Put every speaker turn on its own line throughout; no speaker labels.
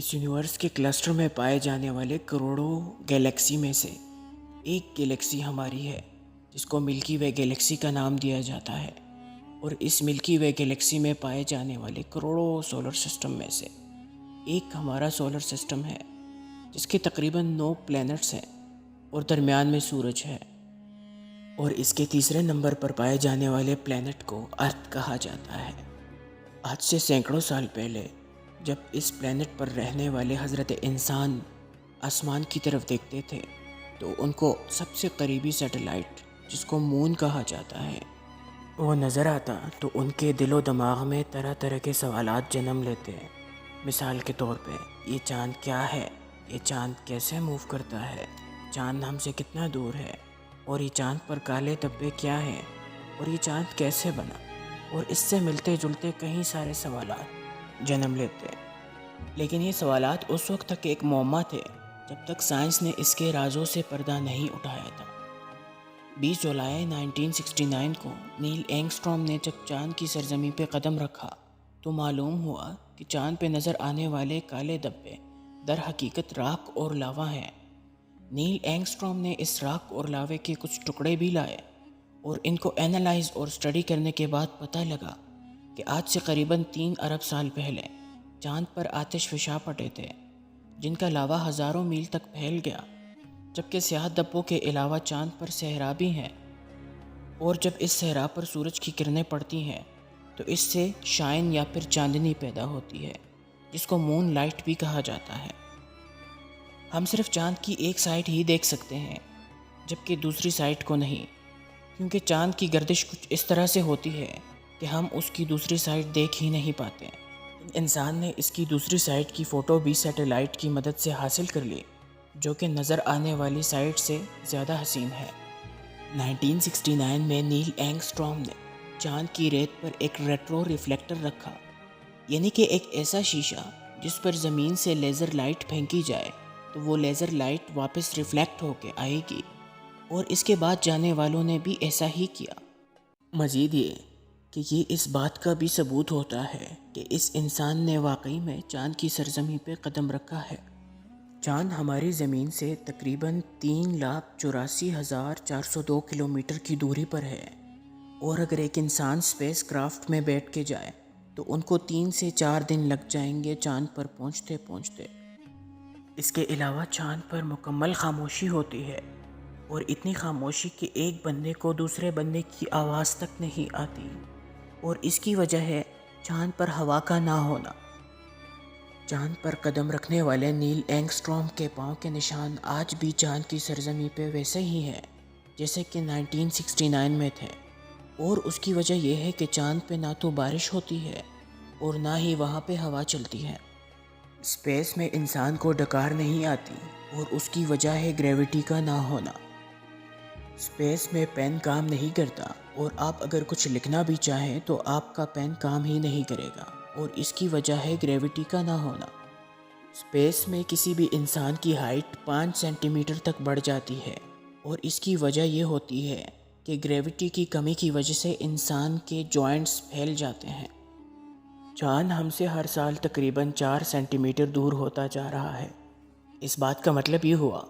اس universe کے cluster میں پائے جانے والے کروڑوں گیلیکسی میں سے ایک گیلیکسی ہماری ہے، جس کو ملکی وے گیلیکسی کا نام دیا جاتا ہے۔ اور اس ملکی وے گیلیکسی میں پائے جانے والے کروڑوں سولر سسٹم میں سے ایک ہمارا سولر سسٹم ہے، جس کے تقریباً 9 پلینٹس ہیں اور درمیان میں سورج ہے۔ اور اس کے تیسرے نمبر پر پائے جانے والے پلینٹ کو ارتھ کہا جاتا ہے۔ آج سے سینکڑوں سال پہلے جب اس پلینٹ پر رہنے والے حضرت انسان آسمان کی طرف دیکھتے تھے تو ان کو سب سے قریبی سیٹلائٹ، جس کو مون کہا جاتا ہے، وہ نظر آتا تو ان کے دل و دماغ میں طرح طرح کے سوالات جنم لیتے ہیں۔ مثال کے طور پہ، یہ چاند کیا ہے؟ یہ چاند کیسے موو کرتا ہے؟ چاند ہم سے کتنا دور ہے؟ اور یہ چاند پر کالے دھبے کیا ہیں؟ اور یہ چاند کیسے بنا؟ اور اس سے ملتے جلتے کئی سارے سوالات جنم لیتے ہیں۔ لیکن یہ سوالات اس وقت تک ایک معمہ تھے جب تک سائنس نے اس کے رازوں سے پردہ نہیں اٹھایا تھا۔ 20 جولائی 1969 کو نیل اینگسٹرام نے جب چاند کی سرزمین پہ قدم رکھا تو معلوم ہوا کہ چاند پہ نظر آنے والے کالے دھبے در حقیقت راک اور لاوا ہیں۔ نیل اینگسٹرام نے اس راک اور لاوے کے کچھ ٹکڑے بھی لائے اور ان کو اینالائز اور اسٹڈی کرنے کے بعد پتہ لگا کہ آج سے قریباً 3 ارب سال پہلے چاند پر آتش فشاں پڑے تھے، جن کا لاوا ہزاروں میل تک پھیل گیا، جبکہ سیاہ دھبوں کے علاوہ چاند پر صحرا بھی ہیں، اور جب اس صحرا پر سورج کی کرنیں پڑتی ہیں تو اس سے شائن یا پھر چاندنی پیدا ہوتی ہے، جس کو مون لائٹ بھی کہا جاتا ہے۔ ہم صرف چاند کی ایک سائڈ ہی دیکھ سکتے ہیں، جبکہ دوسری سائڈ کو نہیں، کیونکہ چاند کی گردش کچھ اس طرح سے ہوتی ہے کہ ہم اس کی دوسری سائڈ دیکھ ہی نہیں پاتے۔ انسان نے اس کی دوسری سائڈ کی فوٹو بھی سیٹلائٹ کی مدد سے حاصل کر لی، جو کہ نظر آنے والی سائڈ سے زیادہ حسین ہے۔ 1969 میں نیل اینگسٹرام نے چاند کی ریت پر ایک ریٹرو ریفلیکٹر رکھا، یعنی کہ ایک ایسا شیشہ جس پر زمین سے لیزر لائٹ پھینکی جائے تو وہ لیزر لائٹ واپس ریفلیکٹ ہو کے آئے گی، اور اس کے بعد جانے والوں نے بھی ایسا ہی کیا۔ مزید یہ کہ یہ اس بات کا بھی ثبوت ہوتا ہے کہ اس انسان نے واقعی میں چاند کی سرزمین پہ قدم رکھا ہے۔ چاند ہماری زمین سے تقریباً 3,84,402 کلومیٹر کی دوری پر ہے، اور اگر ایک انسان اسپیس کرافٹ میں بیٹھ کے جائے تو ان کو 3 سے 4 دن لگ جائیں گے چاند پر پہنچتے پہنچتے۔ اس کے علاوہ چاند پر مکمل خاموشی ہوتی ہے، اور اتنی خاموشی کہ ایک بندے کو دوسرے بندے کی آواز تک نہیں آتی، اور اس کی وجہ ہے چاند پر ہوا کا نہ ہونا۔ چاند پر قدم رکھنے والے نیل اینگسٹرام کے پاؤں کے نشان آج بھی چاند کی سرزمین پہ ویسے ہی ہیں جیسے کہ 1969 میں تھے، اور اس کی وجہ یہ ہے کہ چاند پہ نہ تو بارش ہوتی ہے اور نہ ہی وہاں پہ ہوا چلتی ہے۔ اسپیس میں انسان کو ڈکار نہیں آتی، اور اس کی وجہ ہے گریوٹی کا نہ ہونا۔ اسپیس میں پین کام نہیں کرتا، اور آپ اگر کچھ لکھنا بھی چاہیں تو آپ کا پین کام ہی نہیں کرے گا، اور اس کی وجہ ہے گریوٹی کا نہ ہونا۔ اسپیس میں کسی بھی انسان کی ہائٹ 5 سینٹی میٹر تک بڑھ جاتی ہے، اور اس کی وجہ یہ ہوتی ہے کہ گریوٹی کی کمی کی وجہ سے انسان کے جوائنٹس پھیل جاتے ہیں۔ چاند ہم سے ہر سال تقریباً 4 سینٹی میٹر دور ہوتا جا رہا ہے۔ اس بات کا مطلب یہ ہوا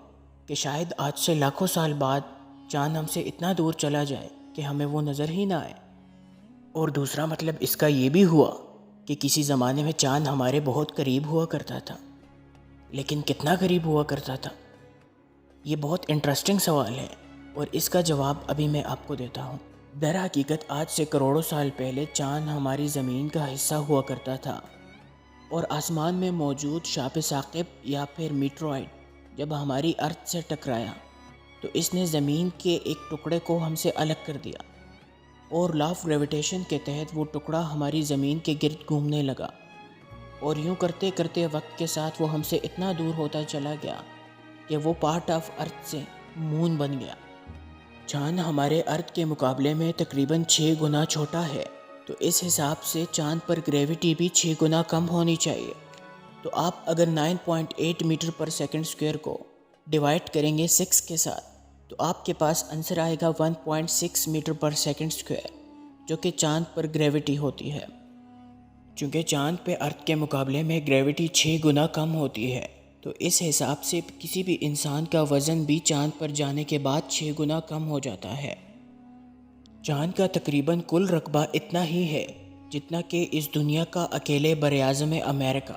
کہ شاید آج سے لاکھوں سال بعد چاند ہم سے اتنا دور چلا جائے کہ ہمیں وہ نظر ہی نہ آئے۔ اور دوسرا مطلب اس کا یہ بھی ہوا کہ کسی زمانے میں چاند ہمارے بہت قریب ہوا کرتا تھا، لیکن کتنا قریب ہوا کرتا تھا؟ یہ بہت انٹرسٹنگ سوال ہے، اور اس کا جواب ابھی میں آپ کو دیتا ہوں۔ در حقیقت آج سے کروڑوں سال پہلے چاند ہماری زمین کا حصہ ہوا کرتا تھا، اور آسمان میں موجود شہاب ثاقب یا پھر میٹروائڈ جب ہماری ارتھ سے ٹکرایا تو اس نے زمین کے ایک ٹکڑے کو ہم سے الگ کر دیا، اور لا آف گریویٹیشن کے تحت وہ ٹکڑا ہماری زمین کے گرد گھومنے لگا، اور یوں کرتے کرتے وقت کے ساتھ وہ ہم سے اتنا دور ہوتا چلا گیا کہ وہ پارٹ آف ارتھ سے مون بن گیا۔ چاند ہمارے ارتھ کے مقابلے میں تقریباً 6 گنا چھوٹا ہے، تو اس حساب سے چاند پر گریوٹی بھی 6 گنا کم ہونی چاہیے۔ تو آپ اگر 9.8 میٹر پر سیکنڈ اسکوائر کو ڈیوائڈ کریں گے 6 کے ساتھ تو آپ کے پاس آنسر آئے گا 1.6 میٹر پر سیکنڈ اسکوائر، جو کہ چاند پر گریوٹی ہوتی ہے۔ چونکہ چاند پہ ارتھ کے مقابلے میں گریوٹی 6 گنا کم ہوتی ہے، تو اس حساب سے کسی بھی انسان کا وزن بھی چاند پر جانے کے بعد 6 گنا کم ہو جاتا ہے۔ چاند کا تقریباً کل رقبہ اتنا ہی ہے جتنا کہ اس دنیا کا اکیلے براعظم امریکہ۔